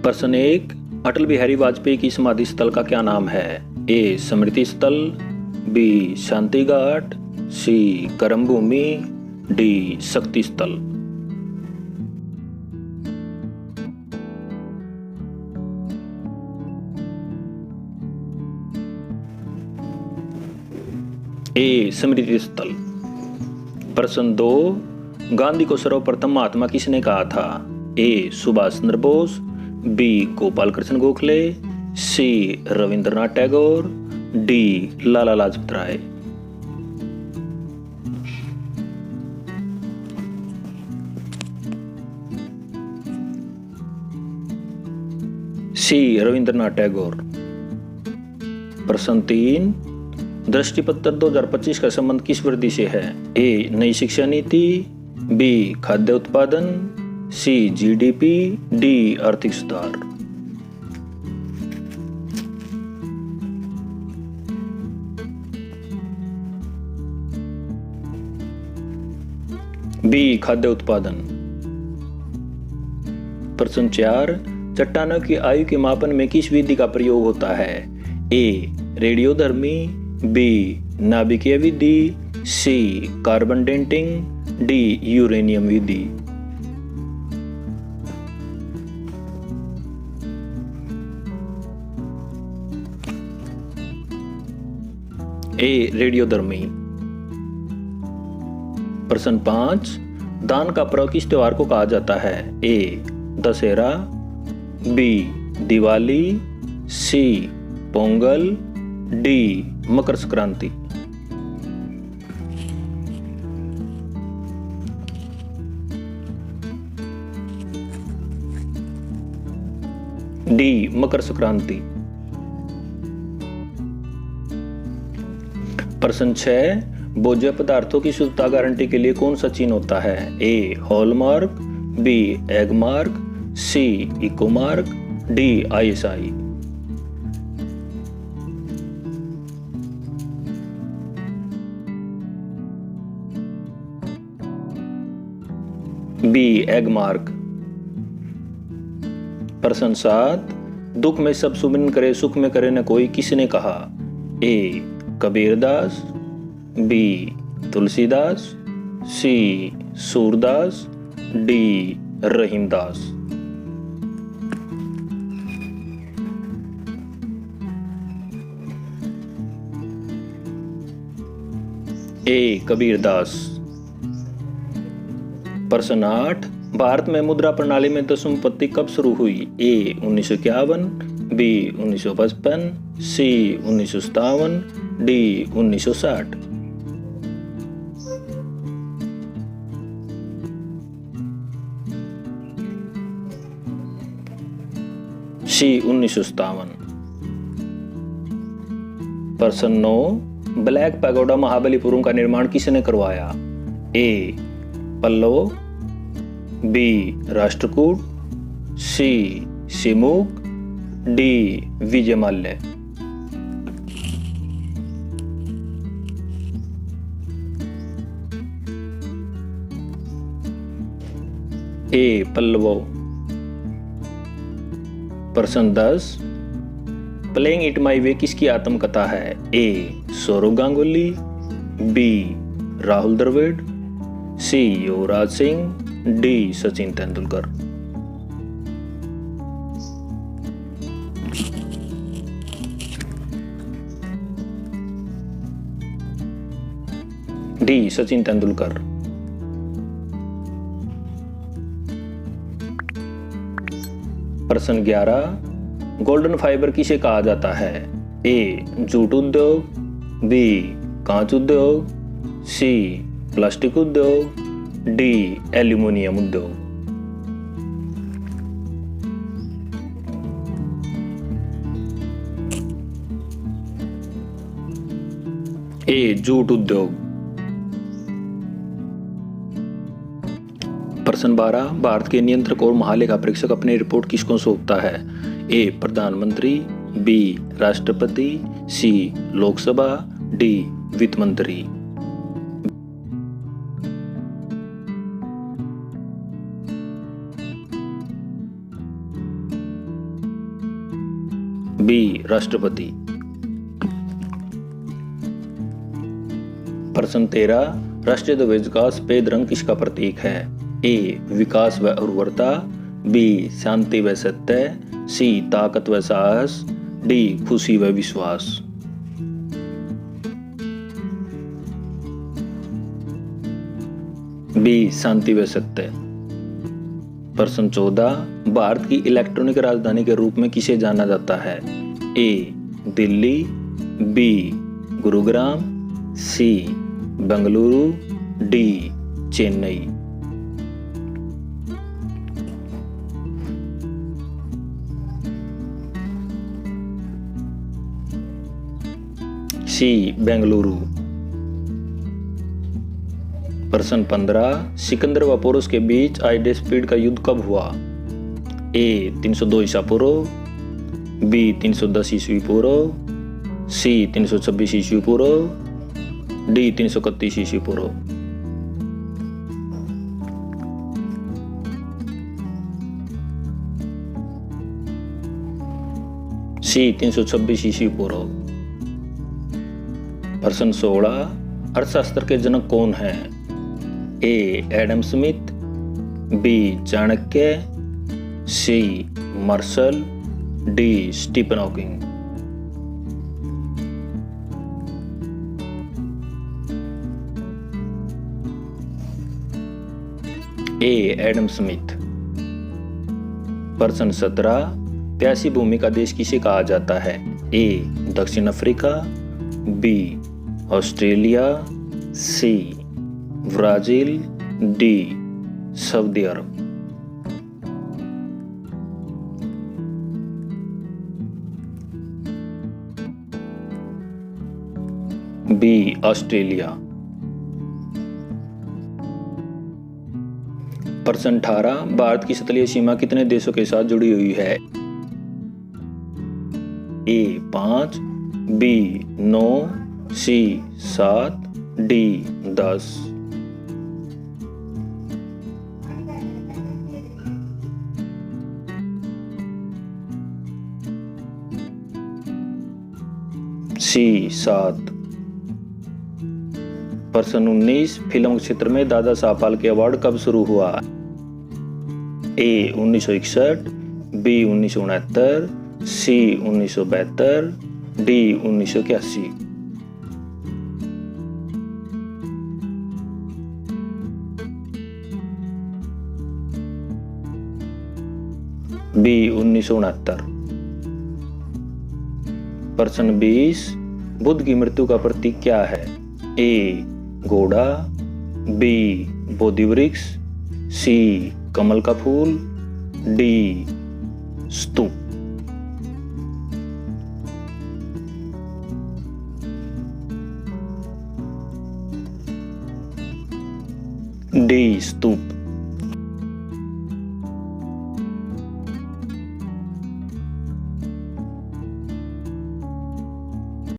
प्रश्न 1, अटल बिहारी वाजपेयी की समाधि स्थल का क्या नाम है? ए. स्मृति स्थल, बी. शांति घाट, सी. कर्म भूमि, डी. शक्ति स्थल। ए. स्मृति स्थल। प्रश्न 2, गांधी को सर्वप्रथम महात्मा किसने कहा था? ए. सुभाष चंद्र बोस, बी. गोपाल कृष्ण गोखले, सी. रविंद्रनाथ टैगोर, डी. लाला लाजपत राय। सी. रविंद्रनाथ टैगोर। प्रश्न 3, दृष्टिपत्र 2025 का संबंध किस वृद्धि से है? ए. नई शिक्षा नीति, बी. खाद्य उत्पादन, सी. GDP, D. आर्थिक सुधार। बी. खाद्य उत्पादन। प्रश्न 4, चट्टानों की आयु के मापन में किस विधि का प्रयोग होता है? ए. रेडियोधर्मी, बी. नाभिकीय विधि, C. Carbon dating, D. Uranium विधि। ए. रेडियोधर्मी। प्रश्न 5, दान का पर्व किस त्योहार को कहा जाता है? ए. दशहरा, बी. दिवाली, सी. पोंगल, डी. मकर संक्रांति। डी. मकर संक्रांति। प्रश्न 6, भोज्य पदार्थों की शुद्धता गारंटी के लिए कौन सा चिन्ह होता है? A. Hallmark, B. Agmark, C. Eco mark, D. ISI। B. Agmark. प्रश्न 7, दुख में सब सुमिरन करे सुख में करे न कोई किसने कहा? ए. कबीरदास, बी. तुलसीदास, सी. सूरदास, डी. रहीमदास। ए. कबीरदास। प्रश्न 8, भारत में मुद्रा प्रणाली में दशमपत्ति कब शुरू हुई? ए. 1951, बी. 1955, सी. 1957, डी. 1960। सी. 1957। प्रश्न 9, ब्लैक पैगोडा महाबलीपुरम का निर्माण किसने करवाया? ए. पल्लव, बी. राष्ट्रकूट, सी. सिमुक, डी. विजय माल्या। ए. पल्लव। प्रश्न 10, प्लेइंग इट माई वे किसकी आत्मकथा है? ए. सौरव गांगुली, बी. राहुल द्रविड़, सी. युवराज सिंह, डी. सचिन तेंदुलकर। डी. सचिन तेंदुलकर। प्रश्न 11, गोल्डन फाइबर किसे कहा जाता है? ए. जूट उद्योग, बी. कांच उद्योग, सी. प्लास्टिक उद्योग, डी. एल्यूमिनियम उद्योग। ए. जूट उद्योग। प्रश्न 12, भारत के नियंत्रक और महालेखा परीक्षक अपनी रिपोर्ट किसको सौंपता है? ए. प्रधानमंत्री, बी. राष्ट्रपति, सी. लोकसभा, डी. वित्त मंत्री। बी राष्ट्रपति। प्रश्न 13, राष्ट्रीय ध्वज का सफेद रंग किसका प्रतीक है? ए विकास व उर्वरता, बी शांति व सत्य, सी ताकत व साहस, डी खुशी व विश्वास। बी शांति व सत्य। प्रश्न 14, भारत की इलेक्ट्रॉनिक राजधानी के रूप में किसे जाना जाता है? ए दिल्ली, बी गुरुग्राम, सी बेंगलुरु, डी चेन्नई। सी बेंगलुरु। प्रश्न 15, सिकंदर व पोरस के बीच आइडेस्पीड का युद्ध कब हुआ? ए 302 ईसा पूर्व, बी 310 ईस्वी पूर्व, सी 326 ईस्वी पूर्व, डी 331 ईस्वी पूर्व। सी 326 ईस्वी पूर्व। प्रश्न 16, अर्थशास्त्र के जनक कौन हैं? ए एडम स्मिथ, बी चाणक्य, सी मार्शल, डी स्टीफन हॉकिंग। ए एडम स्मिथ। प्रश्न 17, प्यासी भूमि का देश किसे कहा जाता है? ए दक्षिण Africa, B Australia, C Brazil, D Saudi Arab. B Australia. प्रश्न 18, भारत की तटीय सीमा कितने देशों के साथ जुड़ी हुई है? ए 5, बी 9, सी 7, डी 10। सी 7। प्रश्न 19, फिल्म क्षेत्र में दादा साहब फाल्के अवार्ड कब शुरू हुआ? ए 1961, बी 1969, सी 1972, डी 1981। बी 1969। प्रश्न 20, बुद्ध की मृत्यु का प्रतीक क्या है? ए घोड़ा, बी बोधि वृक्ष, सी कमल का फूल, डी स्तूप। डी स्तूप।